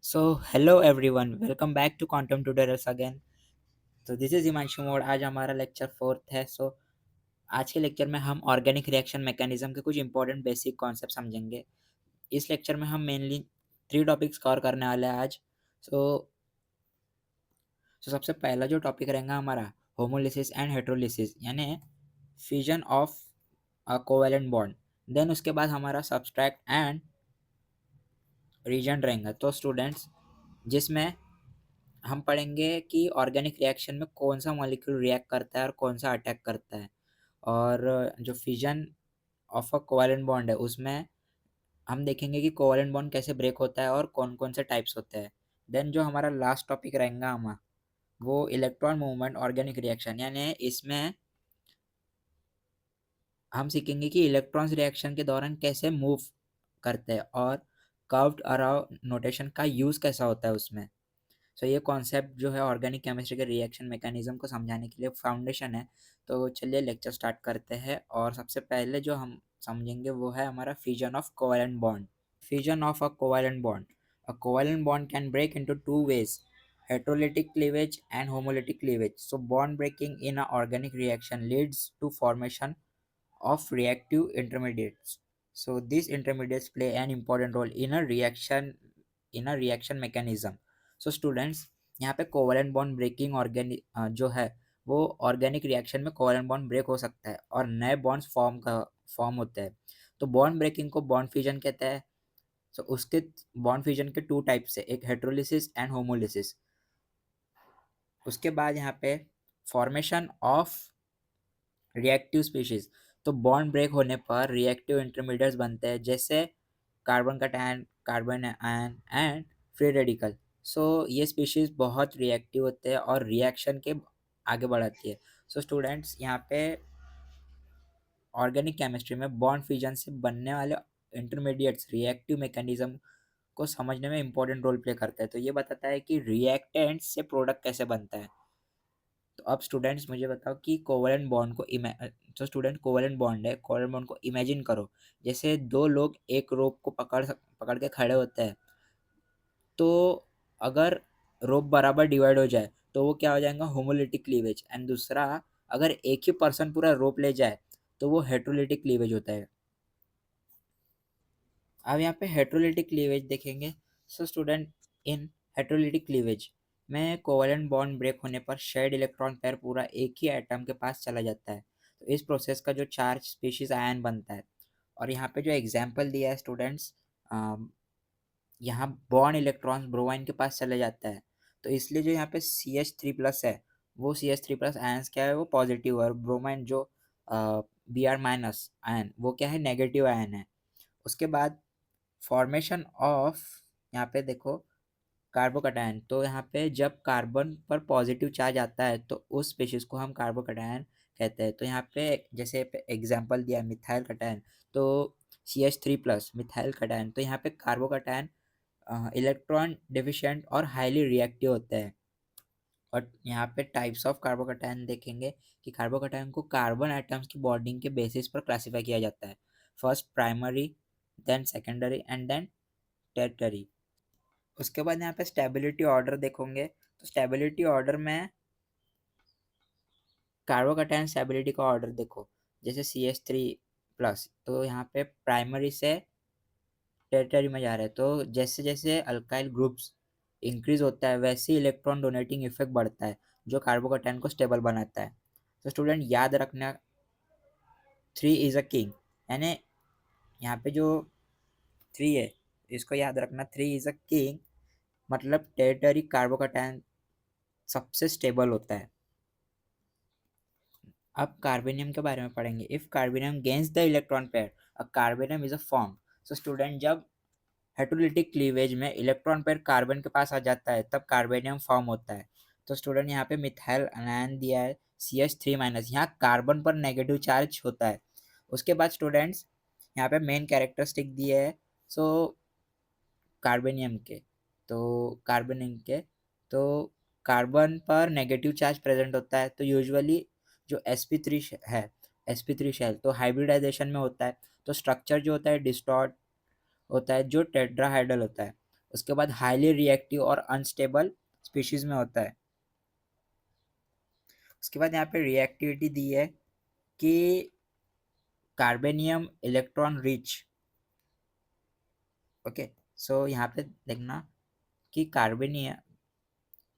So hello everyone, welcome back to Quantum Tutorials again. तो this is Himanshu mode. आज हमारा lecture fourth है। आज के लेक्चर में हम ऑर्गेनिक रिएक्शन मैकेनिज्म के कुछ इंपॉर्टेंट बेसिक कॉन्सेप्ट समझेंगे। इस लेक्चर में हम मेनली 3 टॉपिक्स कवर करने वाले हैं आज। सो सबसे पहला जो टॉपिक रहेगा हमारा होमोलिसिस एंड हेट्रोलिसिस, यानी fusion of a covalent bond. Then उसके बाद हमारा सब्सट्रैक्ट एंड रीजन रहेगा। तो स्टूडेंट्स, जिसमें हम पढ़ेंगे कि ऑर्गेनिक रिएक्शन में कौन सा मॉलिक्यूल रिएक्ट करता है और कौन सा अटैक करता है, और जो fission of a covalent bond है उसमें हम देखेंगे कि कोवेलेंट बॉन्ड कैसे ब्रेक होता है और कौन कौन से टाइप्स होते हैं। देन जो हमारा लास्ट टॉपिक रहेगा हमारा वो इलेक्ट्रॉन मूवमेंट ऑर्गेनिक रिएक्शन, यानी इसमें हम सीखेंगे कि इलेक्ट्रॉन्स रिएक्शन के दौरान कैसे मूव करते हैं और कर्व्ड अराउ नोटेशन का यूज़ कैसा होता है उसमें। ये कॉन्सेप्ट जो है ऑर्गेनिक केमिस्ट्री के रिएक्शन मैकेनिज्म को समझाने के लिए फाउंडेशन है। तो चलिए लेक्चर स्टार्ट करते हैं, और सबसे पहले जो हम समझेंगे वो है हमारा fusion of covalent bond. Fusion of a covalent bond. A covalent bond can break into two ways: heterolytic cleavage and homolytic cleavage. So bond breaking in an organic reaction leads to formation of reactive intermediates. So these intermediates play an important role in a reaction mechanism. So students, यहाँ पे covalent bond breaking organic जो है वो organic reaction में covalent bond break हो सकता है और नए बॉन्ड्स फॉर्म होते हैं। तो बॉन्ड ब्रेकिंग को बॉन्ड फ्यूजन कहते हैं। उसके बॉन्ड फ्यूजन के 2 टाइप्स है, एक हेट्रोलिसिस एंड होमोलिसिस। उसके बाद यहाँ पे फॉर्मेशन ऑफ रिएक्टिव स्पीशीज। तो बॉन्ड ब्रेक होने पर रिएक्टिव इंटरमीडिएट्स बनते हैं, जैसे carbon cation, carbon ion and free radical. ये स्पीशीज बहुत रिएक्टिव होते हैं और रिएक्शन के आगे बढ़ाती है। स्टूडेंट्स, यहाँ पे ऑर्गेनिक केमिस्ट्री में बॉन्ड फ्यूजन से बनने वाले इंटरमीडिएट्स रिएक्टिव मैकेनिज्म को समझने में इंपॉर्टेंट रोल प्ले करता है। तो ये बताता है कि रिएक्टेंट से प्रोडक्ट कैसे बनता है। तो अब स्टूडेंट्स मुझे बताओ कि कोवेलेंट बॉन्ड को स्टूडेंट कोवेलेंट बॉन्ड है, कोवेलेंट बॉन्ड को इमेजिन करो जैसे दो लोग एक रोप को पकड़ के खड़े होते हैं। तो अगर रोप बराबर डिवाइड हो जाए तो वो क्या हो जाएगा, होमोलिटिक क्लीवेज। एंड दूसरा, अगर एक ही पर्सन पूरा रोप ले जाए तो वो हेट्रोलिटिक क्लीवेज होता है। अब यहाँ पे हेट्रोलिटिक क्लीवेज देखेंगे। स्टूडेंट, इन हेट्रोलिटिक क्लीवेज में कोवेलेंट बॉन्ड ब्रेक होने पर शेयर्ड इलेक्ट्रॉन पेयर पूरा एक ही एटम के पास चला जाता है। तो इस प्रोसेस का जो चार्ज स्पीशीज आयन बनता है। और यहाँ पे जो एग्जाम्पल दिया है स्टूडेंट्स, यहाँ बॉन्ड इलेक्ट्रॉन्स ब्रोमाइन के पास चले जाता है। तो इसलिए जो यहाँ पे CH3+ है, वो CH3+ आयन्स क्या है, वो पॉजिटिव है, और ब्रोमाइन जो Br- आयन वो क्या है, नेगेटिव आयन है। उसके बाद फॉर्मेशन ऑफ, यहाँ पे देखो, कार्बोकैटायन। तो यहाँ पे जब कार्बन पर पॉजिटिव चार्ज आता है तो उस स्पीशीज को हम कार्बोकैटायन कहते हैं। तो यहाँ पे जैसे एग्जांपल दिया मिथाइल कटायन, तो CH3+ मिथाइल कटायन। तो यहाँ पे कार्बोकैटायन इलेक्ट्रॉन डिफिशिएंट और हाईली रिएक्टिव होते हैं। और यहाँ पे टाइप्स ऑफ कार्बोकैटायन देखेंगे कि कार्बोकैटायन को कार्बन एटम्स की बॉन्डिंग के बेसिस पर क्लासिफाई किया जाता है। First primary, then secondary and then territory. उसके बाद यहाँ पे स्टेबिलिटी ऑर्डर देखोगे। तो स्टेबिलिटी ऑर्डर में कार्बोकैटायन स्टेबिलिटी का ऑर्डर देखो, जैसे CH3+, तो यहाँ पे प्राइमरी से टेरिटरी में जा रहा है। तो जैसे जैसे अल्काइल ग्रुप्स इंक्रीज होता है वैसे ही इलेक्ट्रॉन डोनेटिंग इफेक्ट बढ़ता है, जो कार्बोकैटायन को स्टेबल बनाता है। तो स्टूडेंट याद रखना, 3 इज अ किंग, यानी यहाँ पे जो 3 है इसको याद रखना, 3 इज अ किंग, मतलब टेरिटरी कार्बोकैटायन सबसे स्टेबल होता है। अब कार्बेनियम के बारे में पढ़ेंगे। If carbenium gains the electron pair, a carbenium is a form. Student, जब हेट्रोलिटिक क्लीवेज में इलेक्ट्रॉन पेयर कार्बन के पास आ जाता है तब कार्बेनियम फॉर्म होता है। तो स्टूडेंट, यहाँ पे मिथाइल अनायन दिया है CH3-, यहाँ कार्बन पर नेगेटिव चार्ज होता है। उसके बाद स्टूडेंट्स, यहाँ पे मेन कैरेक्टरिस्टिक दिए है सो कार्बेनियम के। तो कार्बेनियम के, तो कार्बन पर नेगेटिव चार्ज प्रेजेंट होता है। तो यूजुअली जो sp3 है, sp3 शेल तो हाइब्रिडाइजेशन में होता है। तो स्ट्रक्चर जो होता है डिस्टॉर्ट होता है, जो टेट्राहाइड्रल होता है। उसके बाद हाईली रिएक्टिव और अनस्टेबल स्पीशीज में होता है। उसके बाद यहाँ पे रिएक्टिविटी दी है कि कार्बेनियम इलेक्ट्रॉन रिच। ओके, सो यहाँ पे देखना कि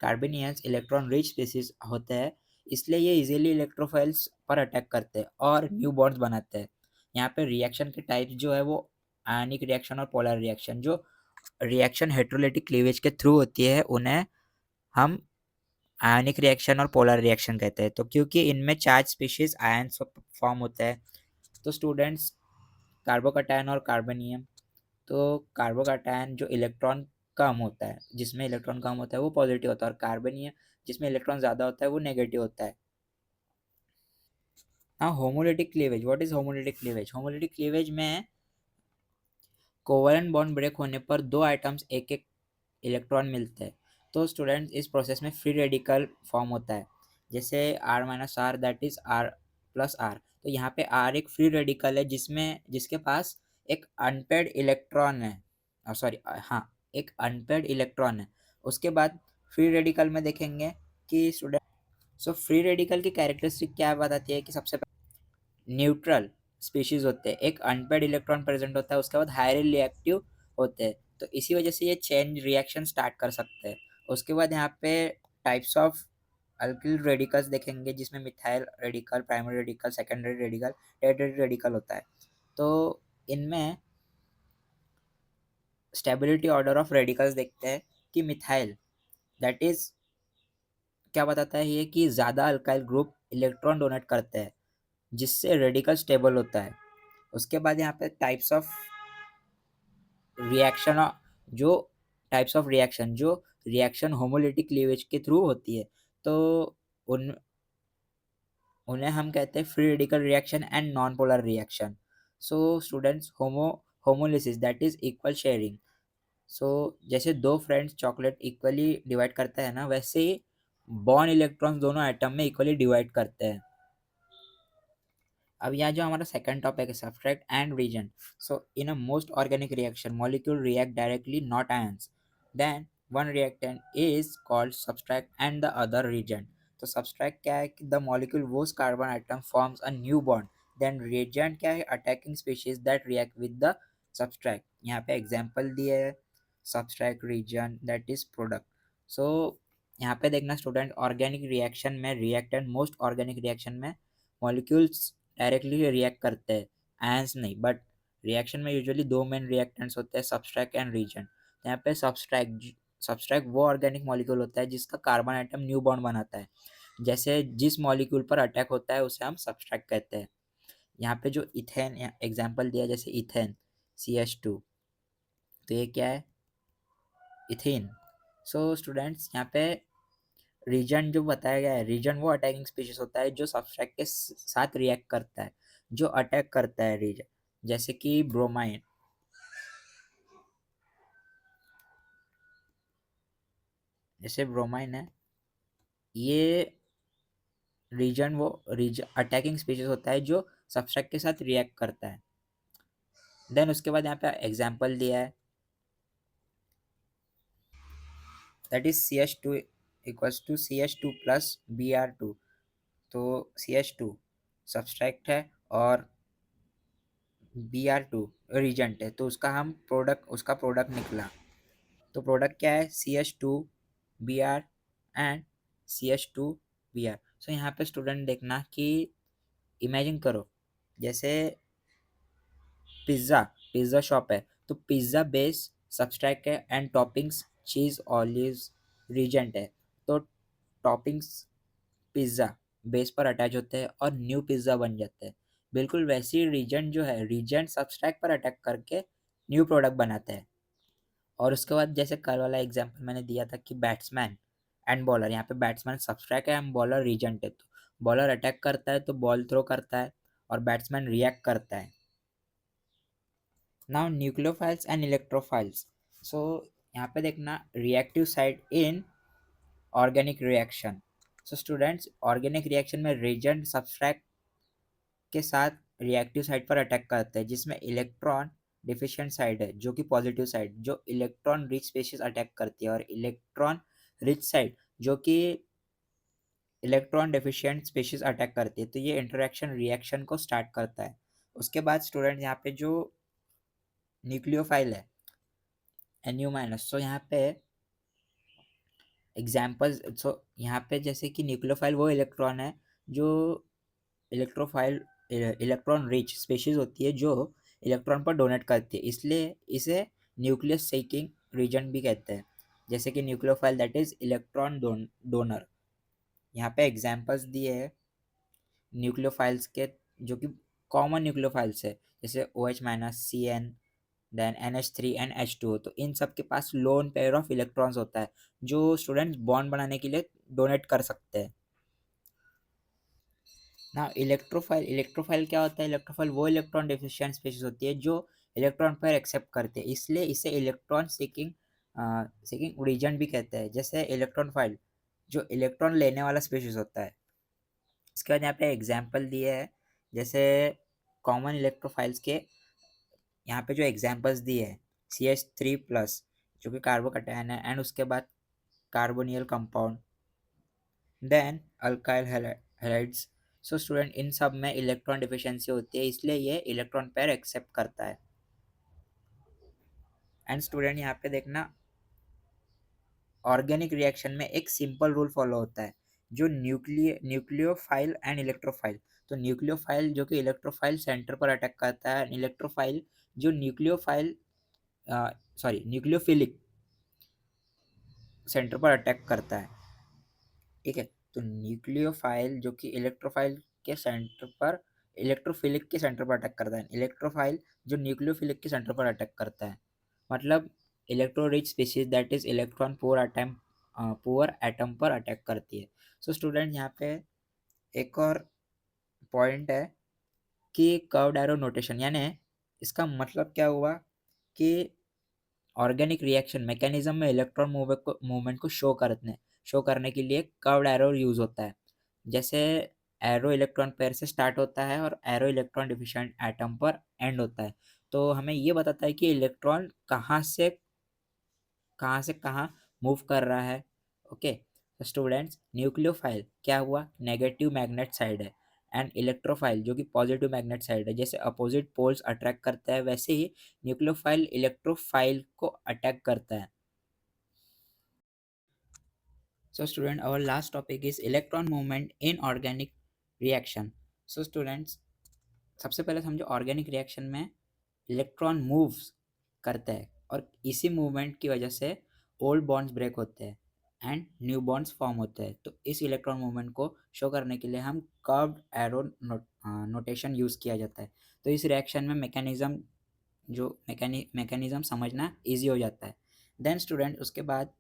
कार्बेनियंस इलेक्ट्रॉन रिच स्पीसीज होते हैं, इसलिए ये इजीली इलेक्ट्रोफाइल्स पर अटैक करते हैं और न्यू बॉन्ड्स बनाते हैं। यहाँ पे रिएक्शन के टाइप जो है वो आयनिक रिएक्शन और पोलर रिएक्शन। जो रिएक्शन हेट्रोलाइटिक क्लीवेज के थ्रू होती है उन्हें हम आयनिक रिएक्शन और पोलर रिएक्शन कहते हैं। तो क्योंकि इनमें चार्ज स्पीशीज आयन्स फॉर्म होते हैं। तो स्टूडेंट्स, कार्बोकैटायन और कार्बोनियम, तो कार्बोकैटायन जो इलेक्ट्रॉन कम होता है, जिसमें इलेक्ट्रॉन कम होता है वो पॉजिटिव होता है, और कार्बोनियम जिसमें इलेक्ट्रॉन ज़्यादा होता है वो नेगेटिव होता है। हाँ, homolytic cleavage. What is homolytic cleavage? Homolytic cleavage में कोवलेंट बॉन्ड ब्रेक होने पर दो आइटम्स एक एक इलेक्ट्रॉन मिलते हैं। तो स्टूडेंट्स, इस प्रोसेस में फ्री रेडिकल फॉर्म होता है, जैसे R minus R that is R plus R. तो यहाँ पे आर एक फ्री रेडिकल है जिसके पास एक अनपेड इलेक्ट्रॉन है, सॉरी, हाँ, एक अनपेड इलेक्ट्रॉन है। उसके बाद फ्री रेडिकल में देखेंगे कि स्टूडेंट, सो फ्री रेडिकल की कैरेक्टरिस्टिक क्या बताती है कि सबसे न्यूट्रल स्पीशीज होते हैं, एक अनपेड इलेक्ट्रॉन प्रेजेंट होता है, उसके बाद हाईली रिएक्टिव होते हैं। तो इसी वजह से ये चेन रिएक्शन स्टार्ट कर सकते हैं। उसके बाद यहाँ पे टाइप्स ऑफ अल्किल रेडिकल्स देखेंगे, जिसमें methyl radical, primary radical, secondary radical, tertiary radical होता है। तो इनमें स्टेबिलिटी ऑर्डर ऑफ रेडिकल्स देखते हैं कि मिथाइल दैट इज क्या बताता है ये कि ज़्यादा अल्काइल ग्रुप इलेक्ट्रॉन डोनेट करते हैं, जिससे रेडिकल स्टेबल होता है। उसके बाद यहाँ पे रिएक्शन जो टाइप्स ऑफ रिएक्शन जो रिएक्शन होमोलिटिक क्लीवेज के थ्रू होती है, तो उन उन्हें हम कहते हैं free radical reaction and non polar reaction. So students, homolysis that is equal sharing. So जैसे दो फ्रेंड्स चॉकलेट इक्वली डिवाइड करते हैं ना, वैसे ही बॉन्ड इलेक्ट्रॉन्स दोनों एटम में इक्वली डिवाइड करते हैं। अब यहाँ जो हमारा सेकंड टॉपिक है, substrate and reagent. So in a most organic reaction molecule react directly, not ions, then one reactant is called substrate and the other reagent. तो सब्सट्रैक्ट क्या है कि the molecule whose carbon atom forms a new bond. Then reagent क्या है? Attacking species that react with the subtract. यहाँ पे example दिए है, substrate, reagent, that is product. So यहाँ पे देखना स्टूडेंट, ऑर्गेनिक रिएक्शन में रिएक्टेंट, मोस्ट ऑर्गेनिक रिएक्शन में मॉलिक्यूल्स डायरेक्टली रिएक्ट करते हैं, आयंस नहीं। बट रिएक्शन में यूजुअली दो मेन रिएक्टेंट्स होते हैं, सब्सट्रैक्ट एंड रीजेंट। यहाँ पे सब्सट्रैक्ट वो ऑर्गेनिक मॉलिक्यूल होता है जिसका कार्बन आइटम न्यू बॉन्ड बनाता है। जैसे जिस मॉलिक्यूल पर अटैक होता है उसे हम सब्सट्रैक्ट कहते हैं। यहाँ पे जो इथेन एग्जाम्पल दिया, जैसे इथेन CH2, तो ये क्या है? इथेन। सो स्टूडेंट्स, यहाँ पे रीजन जो बताया गया है, रीजन वो अटैकिंग स्पीशीज होता है जो सब्सट्रैक्ट के साथ रिएक्ट करता है, जो अटैक करता है रीजन। जैसे कि ब्रोमाइन, जैसे ब्रोमाइन है, ये रीजन अटैकिंग स्पीशीज होता है जो सब्सट्रैक्ट के साथ रिएक्ट करता है। देन उसके बाद यहाँ पे एग्जाम्पल दिया है, that is CH2 equals to CH2 plus Br2। तो CH2 सब्सट्रैक्ट है और Br2 रीजेंट है, तो उसका प्रोडक्ट निकला। तो प्रोडक्ट क्या है? CH2 Br and CH2 Br। सो यहाँ पे स्टूडेंट देखना कि इमेजिन करो, जैसे पिज़्ज़ा पिज़्ज़ा शॉप है, तो पिज़्ज़ा बेस सब्सट्रैक्ट है and toppings cheese olives reagent है। तो टॉपिंग्स पिज़्ज़ा बेस पर अटैच होते हैं और न्यू पिज़्ज़ा बन जाते हैं। बिल्कुल वैसे ही रीजेंट जो है, रीजेंट सब्सट्रैक्ट पर अटैक करके न्यू प्रोडक्ट बनाते हैं। और उसके बाद जैसे कल वाला एग्जांपल मैंने दिया था कि बैट्समैन एंड बॉलर, यहाँ पे बैट्समैन सब्सट्रैक्ट है एंड बॉलर रीजेंट है। तो बॉलर अटैक करता है तो बॉल थ्रो करता है और बैट्समैन रिएक्ट करता है। Now nucleophiles and electrophiles. So यहाँ पे देखना reactive side in organic reaction. So students, organic reaction में रीजेंट सब्सट्रैक्ट के साथ रिएक्टिव साइड पर अटैक करते हैं, जिसमें इलेक्ट्रॉन डिफिशिएंट साइड है जो कि पॉजिटिव साइड, जो इलेक्ट्रॉन रिच स्पीशीज अटैक करती है, और इलेक्ट्रॉन रिच साइड जो कि इलेक्ट्रॉन डेफिशिएंट स्पीशीज अटैक करती है। तो ये इंटरेक्शन रिएक्शन को स्टार्ट करता है। उसके बाद स्टूडेंट यहाँ पे जो न्यूक्लियोफाइल है Nu माइनस, तो यहाँ पे एग्जाम्पल्स, सो यहाँ पे जैसे कि न्यूक्लियोफाइल वो इलेक्ट्रॉन है जो इलेक्ट्रोफाइल इलेक्ट्रॉन रिच स्पीशीज होती है जो इलेक्ट्रॉन पर डोनेट करती है, इसलिए इसे न्यूक्लियस सीकिंग रीजन भी कहते हैं। जैसे कि nucleophile that is electron donor. यहाँ पे एग्जाम्पल्स दिए हैं न्यूक्लियोफाइल्स के, जो कि कॉमन न्यूक्लियोफाइल्स है, जैसे OH minus, CN, then NH3 and H2O। तो इन सब के पास लोन पेयर ऑफ इलेक्ट्रॉन्स होता है जो स्टूडेंट्स बॉन्ड बनाने के लिए डोनेट कर सकते हैं ना। इलेक्ट्रोफाइल क्या होता है? इलेक्ट्रोफाइल वो इलेक्ट्रॉन डिफिशिएंट स्पीशीज होती है जो इलेक्ट्रॉन पेयर एक्सेप्ट करते हैं, इसलिए इसे इलेक्ट्रॉन सीकिंग सीकिंग रीजन भी कहते हैं। जैसे इलेक्ट्रॉन फाइल जो इलेक्ट्रॉन लेने वाला स्पीशीज होता है। इसके बाद यहाँ पे एग्जाम्पल दिए है, जैसे कॉमन इलेक्ट्रोफाइल्स के यहाँ पे जो एग्जाम्पल्स दिए हैं, CH3+ जो कि कार्बोकैटायन है, एंड उसके बाद carbonyl compound, then alkyl halides. So student इन सब में इलेक्ट्रॉन डिफिशियंसी होती है, इसलिए ये इलेक्ट्रॉन पेयर एक्सेप्ट करता है। एंड स्टूडेंट यहाँ पे देखना, ऑर्गेनिक रिएक्शन में एक सिंपल रूल फॉलो होता है, जो न्यूक्लियोफाइल एंड इलेक्ट्रोफाइल। तो न्यूक्लियोफाइल जो कि इलेक्ट्रोफाइल सेंटर पर अटैक करता है, इलेक्ट्रोफाइल जो न्यूक्लियोफाइल सॉरी न्यूक्लियोफिलिक सेंटर पर अटैक करता है। ठीक है, तो न्यूक्लियोफाइल जो कि इलेक्ट्रोफाइल के सेंटर पर इलेक्ट्रोफिलिक के सेंटर पर अटैक करता है, इलेक्ट्रोफाइल जो न्यूक्लियोफिलिक के सेंटर पर अटैक करता है, मतलब electro rich species that is electron poor atom पर अटैक करती है। सो स्टूडेंट यहाँ पे एक और पॉइंट है कि कर्व्ड एरो नोटेशन, यानी इसका मतलब क्या हुआ कि ऑर्गेनिक रिएक्शन मैकेनिज्म में इलेक्ट्रॉन मूवमेंट को शो करने के लिए कर्व्ड एरो यूज होता है। जैसे एरो इलेक्ट्रॉन पेयर से स्टार्ट होता है और एरो इलेक्ट्रॉन डिफिशिएंट एटम पर एंड होता है। तो हमें ये बताता है कि इलेक्ट्रॉन कहाँ से कहाँ मूव कर रहा है। ओके, तो स्टूडेंट्स न्यूक्लियोफाइल क्या हुआ? नेगेटिव मैग्नेट साइड है, एंड इलेक्ट्रोफाइल जो कि पॉजिटिव मैग्नेट साइड है। जैसे अपोजिट पोल्स अट्रैक्ट करता है, वैसे ही न्यूक्लियोफाइल इलेक्ट्रोफाइल को अटैक करता है। So student, our last topic is electron movement in organic reaction. So students, सबसे पहले समझो ऑर्गेनिक रिएक्शन में इलेक्ट्रॉन मूव्स करता है, और इसी मूवमेंट की वजह से ओल्ड बॉन्ड्स ब्रेक होते हैं एंड न्यू बॉन्ड्स फॉर्म होते हैं। तो इस इलेक्ट्रॉन मूवमेंट को शो करने के लिए हम कर्व्ड एरो नोटेशन यूज़ किया जाता है। तो इस रिएक्शन में मैकेनिज्म समझना ईजी हो जाता है। देन स्टूडेंट, उसके बाद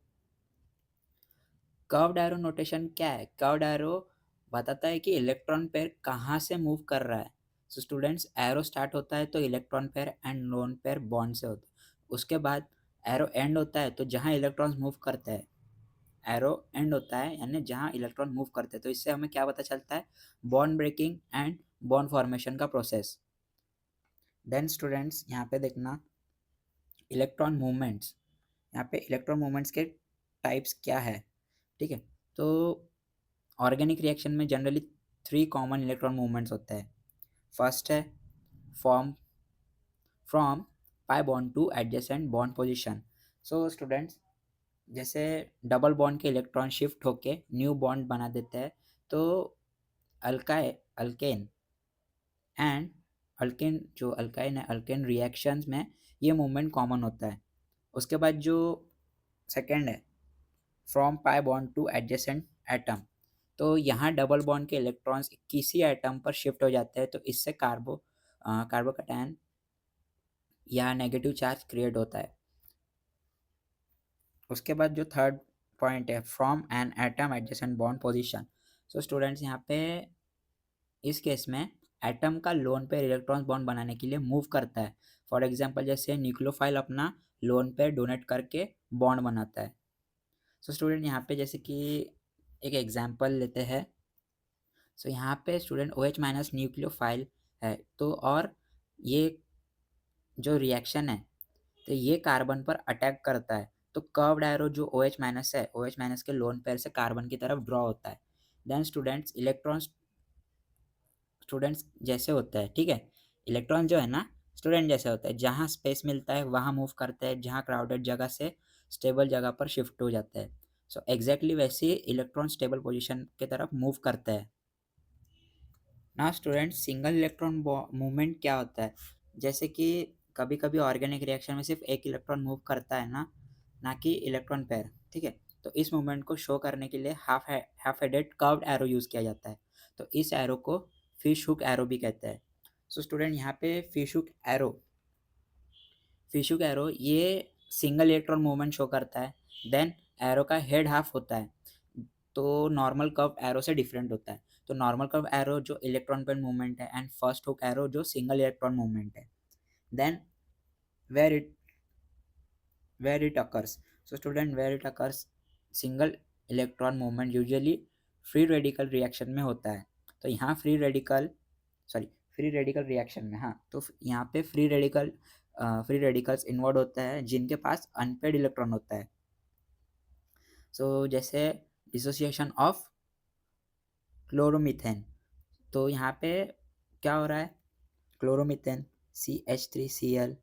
कर्व्ड एरो नोटेशन क्या है? कर्व्ड एरो बताता है कि इलेक्ट्रॉन पेयर कहाँ से मूव कर रहा है। सो स्टूडेंट्स, एरो स्टार्ट होता है तो electron pair and lone pair bond से होता है। उसके बाद एरो एंड होता है तो जहाँ इलेक्ट्रॉन्स मूव करते हैं, एरो एंड होता है यानी जहाँ इलेक्ट्रॉन मूव करते हैं। तो इससे हमें क्या पता चलता है? Bond breaking and bond formation का प्रोसेस। देन स्टूडेंट्स, यहाँ पे देखना इलेक्ट्रॉन मूवमेंट्स, यहाँ पे इलेक्ट्रॉन मूवमेंट्स के टाइप्स क्या है। ठीक है, तो ऑर्गेनिक रिएक्शन में जनरली 3 कॉमन इलेक्ट्रॉन मूवमेंट्स होते हैं। फर्स्ट है form from pi bond two adjacent bond position. So students, जैसे डबल बॉन्ड के इलेक्ट्रॉन शिफ्ट होके न्यू बॉन्ड बना देते हैं, तो अल्केन एंड अल्केन जो अल्काइन है, अल्केन रिएक्शंस में ये मूवमेंट कॉमन होता है। उसके बाद जो सेकेंड है from pi bond two adjacent atom, तो यहाँ डबल बॉन्ड के इलेक्ट्रॉन्स किसी एटम पर शिफ्ट हो जाते हैं, तो इससे कार्बोकैटायन या नेगेटिव चार्ज क्रिएट होता है। उसके बाद जो थर्ड पॉइंट है from an atom adjacent bond position. So students, यहाँ पे इस केस में एटम का लोन पेयर इलेक्ट्रॉन्स बॉन्ड बनाने के लिए मूव करता है। फॉर एग्जांपल, जैसे न्यूक्लियोफाइल अपना लोन पेयर डोनेट करके बॉन्ड बनाता है। सो स्टूडेंट, यहाँ पे जैसे कि एक एग्जांपल लेते हैं। सो यहाँ पे स्टूडेंट OH माइनस न्यूक्लियोफाइल है, तो और ये जो रिएक्शन है तो ये कार्बन पर अटैक करता है, तो कर्व्ड एरो जो OH माइनस है, OH माइनस के लोन पेयर से कार्बन की तरफ ड्रॉ होता है। देन स्टूडेंट्स जैसे होता है, ठीक है। इलेक्ट्रॉन जो है ना स्टूडेंट जैसे होता है, जहाँ स्पेस मिलता है वहाँ मूव करता है, जहाँ क्राउडेड जगह से स्टेबल जगह पर शिफ्ट हो जाता है। सो एग्जैक्टली वैसे ही इलेक्ट्रॉन स्टेबल पोजीशन के तरफ मूव करता है। ना स्टूडेंट सिंगल इलेक्ट्रॉन मूवमेंट क्या होता है, जैसे कि कभी कभी ऑर्गेनिक रिएक्शन में सिर्फ एक इलेक्ट्रॉन मूव करता है ना कि इलेक्ट्रॉन पेयर, ठीक है। तो इस मूवमेंट को शो करने के लिए half headed curved arrow use किया जाता है। तो इस एरो को फिश हुक एरो भी कहते हैं। सो स्टूडेंट यहाँ पे फिश हुक एरो ये सिंगल इलेक्ट्रॉन मूवमेंट शो करता है। देन एरो का हेड हाफ होता है, तो नॉर्मल कर्व एरो से डिफरेंट होता है। तो नॉर्मल कर्व एरो जो इलेक्ट्रॉन पेयर मूवमेंट है एंड फर्स्ट हुक एरो जो सिंगल इलेक्ट्रॉन मूवमेंट है। Then where it where it occurs, so student where it occurs, single electron movement usually free radical reaction में होता है। तो यहाँ free radical reaction में, हाँ, तो यहाँ पे फ्री रेडिकल्स इन्वॉल्व होता है जिनके पास अनपेड इलेक्ट्रॉन होता है। सो जैसे डिसोसिएशन ऑफ क्लोरोमीथेन, तो यहाँ पे क्या हो रहा है, chloromethane CH3Cl,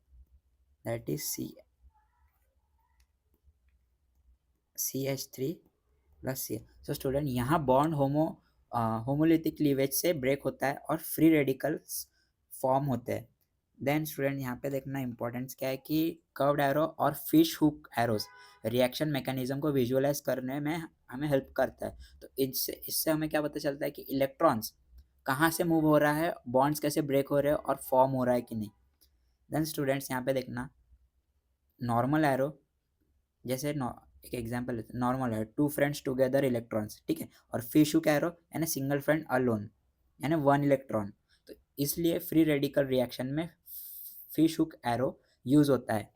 that is CH3+Cl। So student यहाँ बॉन्ड होमोलिथिक क्लीवेज से ब्रेक होता है और फ्री रेडिकल्स फॉर्म होते हैं। देन स्टूडेंट यहाँ पे देखना इंपॉर्टेंस क्या है कि कर्व्ड एरो और fish hook arrows reaction mechanism को विजुअलाइज करने में हमें हेल्प करता है। तो इससे हमें क्या पता चलता है कि इलेक्ट्रॉन्स कहाँ से मूव हो रहा है, बॉन्ड्स कैसे ब्रेक हो रहे हैं और फॉर्म हो रहा है कि नहीं। देन स्टूडेंट्स यहाँ पे देखना नॉर्मल एरो, जैसे एक एग्जांपल नॉर्मल है, टू फ्रेंड्स टुगेदर इलेक्ट्रॉन्स, ठीक है, और फिश हुक एरो यानी सिंगल फ्रेंड अलोन यानी वन इलेक्ट्रॉन। तो इसलिए फ्री रेडिकल रिएक्शन में फिश हुक एरो यूज होता है।